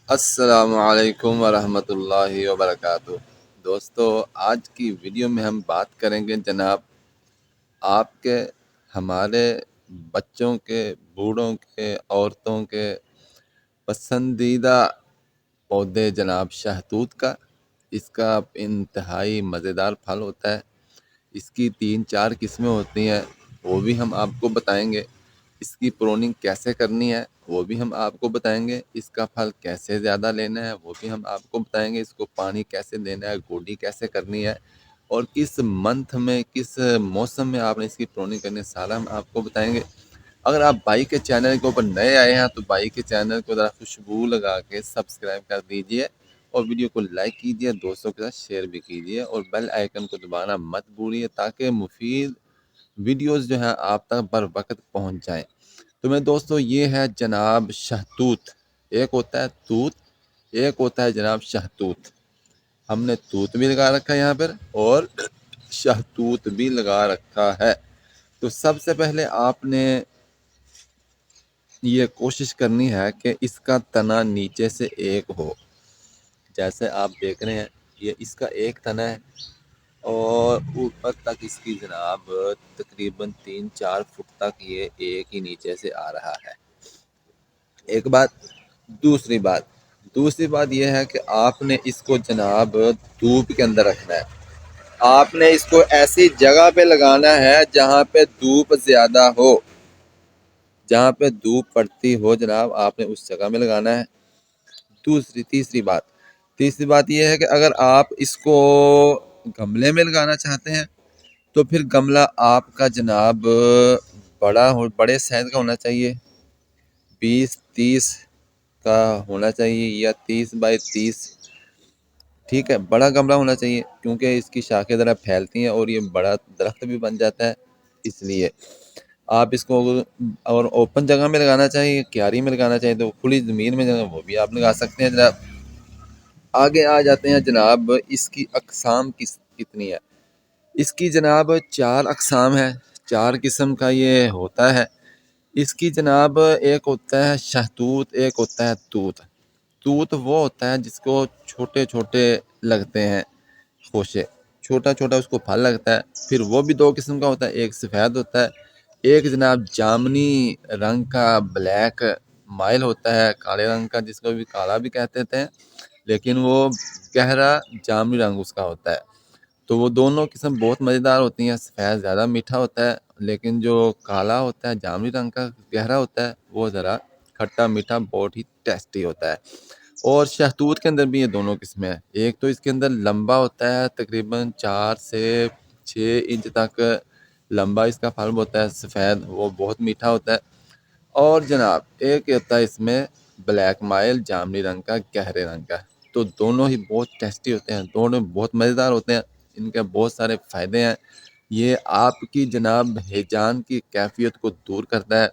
السلام علیکم ورحمۃ اللہ وبرکاتہ۔ دوستو، آج کی ویڈیو میں ہم بات کریں گے جناب آپ کے، ہمارے بچوں کے، بوڑھوں کے، عورتوں کے پسندیدہ پودے جناب شہتوت کا۔ اس کا انتہائی مزیدار پھل ہوتا ہے۔ اس کی 3-4 قسمیں ہوتی ہیں، وہ بھی ہم آپ کو بتائیں گے۔ اس کی پروننگ کیسے کرنی ہے وہ بھی ہم آپ کو بتائیں گے۔ اس کا پھل کیسے زیادہ لینا ہے وہ بھی ہم آپ کو بتائیں گے۔ اس کو پانی کیسے دینا ہے، گوڈی کیسے کرنی ہے، اور کس منتھ میں، کس موسم میں آپ نے اس کی پروننگ کرنی ہے، سارا ہم آپ کو بتائیں گے۔ اگر آپ بھائی کے چینل کے اوپر نئے آئے ہیں تو بھائی کے چینل کو ذرا خوشبو لگا کے سبسکرائب کر دیجئے، اور ویڈیو کو لائک کیجئے، دوستوں کے ساتھ شیئر بھی کیجئے، اور بیل آئیکن کو دبانا مت بھولیے تاکہ مفید ویڈیوز جو ہیں آپ تک بر وقت پہنچ جائیں۔ تو میں دوستو، یہ ہے جناب شہتوت۔ ایک ہوتا ہے توت، ایک ہوتا ہے جناب شہتوت۔ ہم نے توت بھی لگا رکھا ہے یہاں پر، اور شہتوت بھی لگا رکھا ہے۔ تو سب سے پہلے آپ نے یہ کوشش کرنی ہے کہ اس کا تنا نیچے سے ایک ہو۔ جیسے آپ دیکھ رہے ہیں، یہ اس کا ایک تنا ہے، اور اوپر تک اس کی جناب تقریباً 3-4 فٹ تک یہ ایک ہی نیچے سے آ رہا ہے۔ ایک بات۔ دوسری بات یہ ہے کہ آپ نے اس کو جناب دھوپ کے اندر رکھنا ہے۔ آپ نے اس کو ایسی جگہ پہ لگانا ہے جہاں پہ دھوپ زیادہ ہو، جہاں پہ دھوپ پڑتی ہو جناب، آپ نے اس جگہ میں لگانا ہے۔ تیسری بات یہ ہے کہ اگر آپ اس کو گملے میں لگانا چاہتے ہیں تو پھر گملہ آپ کا جناب بڑے سائز کا ہونا چاہیے، 20-30 کا ہونا چاہیے، یا 30x30۔ ٹھیک ہے، بڑا گملہ ہونا چاہیے، کیونکہ اس کی شاخیں ذرا پھیلتی ہیں اور یہ بڑا درخت بھی بن جاتا ہے۔ اس لیے آپ اس کو اور اوپن جگہ میں لگانا چاہیے، کیاری میں لگانا چاہیے تو کھلی زمین میں جگہ وہ بھی آپ لگا سکتے ہیں جناب۔ آگے آ جاتے ہیں جناب، اس کی اقسام کتنی ہے۔ اس کی جناب 4 اقسام ہے، 4 قسم کا یہ ہوتا ہے۔ اس کی جناب ایک ہوتا ہے شہتوت، ایک ہوتا ہے توت۔ توت وہ ہوتا ہے جس کو چھوٹے چھوٹے لگتے ہیں خوشے، چھوٹا چھوٹا اس کو پھل لگتا ہے۔ پھر وہ بھی 2 قسم کا ہوتا ہے، ایک سفید ہوتا ہے، ایک جناب جامنی رنگ کا بلیک مائل ہوتا ہے، کالے رنگ کا، جس کو بھی کالا بھی کہتے ہیں، لیکن وہ گہرا جامنی رنگ اس کا ہوتا ہے۔ تو وہ دونوں قسم بہت مزیدار ہوتی ہیں۔ سفید زیادہ میٹھا ہوتا ہے، لیکن جو کالا ہوتا ہے جامنی رنگ کا گہرا ہوتا ہے وہ ذرا کھٹا میٹھا بہت ہی ٹیسٹی ہوتا ہے۔ اور شہتوت کے اندر بھی یہ دونوں قسمیں ہیں۔ ایک تو اس کے اندر لمبا ہوتا ہے، تقریباً 4 سے 6 انچ تک لمبا اس کا پھل ہوتا ہے، سفید، وہ بہت میٹھا ہوتا ہے۔ اور جناب ایک ہوتا ہے اس میں بلیک مائل جامنی رنگ کا، گہرے رنگ کا۔ تو دونوں ہی بہت ٹیسٹی ہوتے ہیں، دونوں بہت مزیدار ہوتے ہیں۔ ان کے بہت سارے فائدے ہیں۔ یہ آپ کی جناب ہیجان کی کیفیت کو دور کرتا ہے،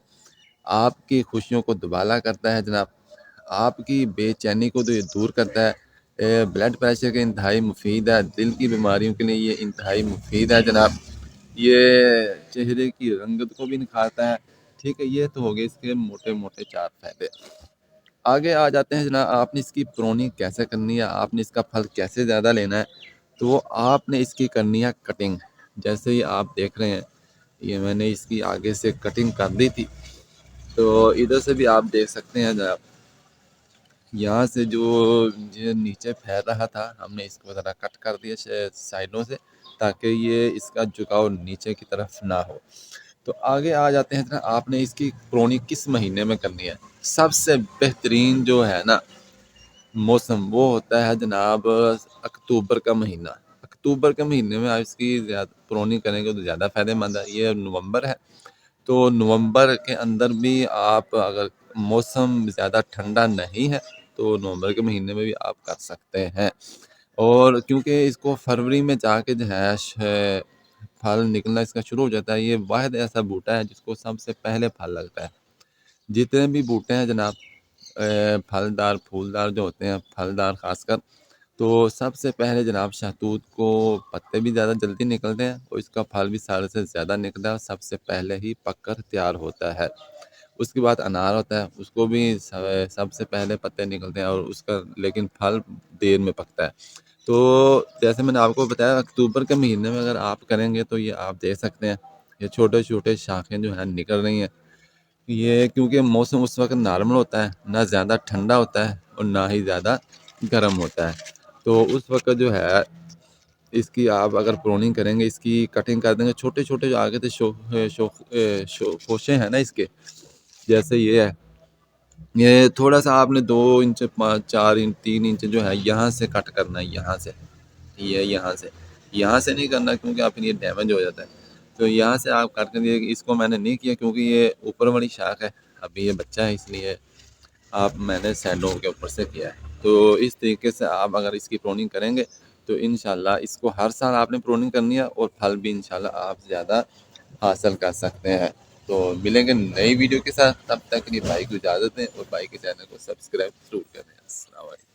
آپ کی خوشیوں کو دوبالا کرتا ہے جناب، آپ کی بے چینی کو دور کرتا ہے۔ بلڈ پریشر کے انتہائی مفید ہے، دل کی بیماریوں کے لیے یہ انتہائی مفید ہے جناب۔ یہ چہرے کی رنگت کو بھی نکھارتا ہے۔ ٹھیک ہے، یہ تو ہو گئے اس کے موٹے موٹے 4 فائدے۔ آگے آ جاتے ہیں جناب، آپ نے اس کی پروننگ کیسے کرنی ہے، آپ نے اس کا پھل کیسے زیادہ لینا ہے۔ تو آپ نے اس کی کرنی ہے کٹنگ۔ جیسے ہی آپ دیکھ رہے ہیں، یہ میں نے اس کی آگے سے کٹنگ کر دی تھی، تو ادھر سے بھی آپ دیکھ سکتے ہیں جناب، یہاں سے جو نیچے پھیل رہا تھا ہم نے اس کو ذرا کٹ کر دیا سائڈوں سے، تاکہ یہ اس کا جھکاؤ نیچے کی طرف نہ ہو۔ تو آگے آ جاتے ہیں جناب، آپ نے اس کی پروننگ کس مہینے میں کرنی ہے۔ سب سے بہترین جو ہے نا موسم، وہ ہوتا ہے جناب اکتوبر کا مہینہ۔ اکتوبر کے مہینے میں آپ اس کی پروننگ کریں گے تو زیادہ فائدہ مند ہے۔ یہ نومبر ہے، تو نومبر کے اندر بھی آپ، اگر موسم زیادہ ٹھنڈا نہیں ہے تو نومبر کے مہینے میں بھی آپ کر سکتے ہیں۔ اور کیونکہ اس کو فروری میں جا کے جو ہے پھل نکلنا اس کا شروع ہو جاتا ہے۔ یہ واحد ایسا بوٹا ہے جس کو سب سے پہلے پھل لگتا ہے۔ جتنے بھی بوٹے ہیں جناب پھلدار پھولدار جو ہوتے ہیں، پھلدار خاص کر، تو سب سے پہلے جناب شہتوت کو پتے بھی زیادہ جلدی نکلتے ہیں اور اس کا پھل بھی سارے سے زیادہ نکلتا ہے، اور سب سے پہلے ہی پک کر تیار ہوتا ہے۔ اس کے بعد انار ہوتا ہے، اس کو بھی سب سے پہلے پتے نکلتے ہیں اور اس کا لیکن پھل دیر میں پکتا ہے۔ تو جیسے میں نے آپ کو بتایا اکتوبر کے مہینے میں اگر آپ کریں گے تو یہ آپ دیکھ سکتے ہیں یہ چھوٹے چھوٹے شاخیں جو ہیں نکل رہی ہیں۔ یہ کیونکہ موسم اس وقت نارمل ہوتا ہے، نہ زیادہ ٹھنڈا ہوتا ہے اور نہ ہی زیادہ گرم ہوتا ہے، تو اس وقت جو ہے اس کی آپ اگر پروننگ کریں گے، اس کی کٹنگ کر دیں گے، چھوٹے چھوٹے جو آگے تھے خوشے ہیں نا اس کے، جیسے یہ ہے، یہ تھوڑا سا آپ نے 2 انچ 4 انچ 3 انچ جو ہے یہاں سے کٹ کرنا ہے، یہاں سے، یہ یہاں سے نہیں کرنا کیونکہ آپ یہ ڈیمیج ہو جاتا ہے، تو یہاں سے آپ کٹ کر دیے۔ اس کو میں نے نہیں کیا کیونکہ یہ اوپر والی شاخ ہے، ابھی یہ بچہ ہے، اس لیے آپ میں نے سینڈوں کے اوپر سے کیا ہے۔ تو اس طریقے سے آپ اگر اس کی پروننگ کریں گے تو انشاءاللہ اس کو ہر سال آپ نے پروننگ کرنی ہے اور پھل بھی انشاءاللہ آپ زیادہ حاصل کر سکتے ہیں۔ تو ملیں گے نئی ویڈیو کے ساتھ، تب تک کے لیے بھائی کو اجازت دیں اور بھائی کے چینل کو سبسکرائب ضرور کریں۔ السلام علیکم۔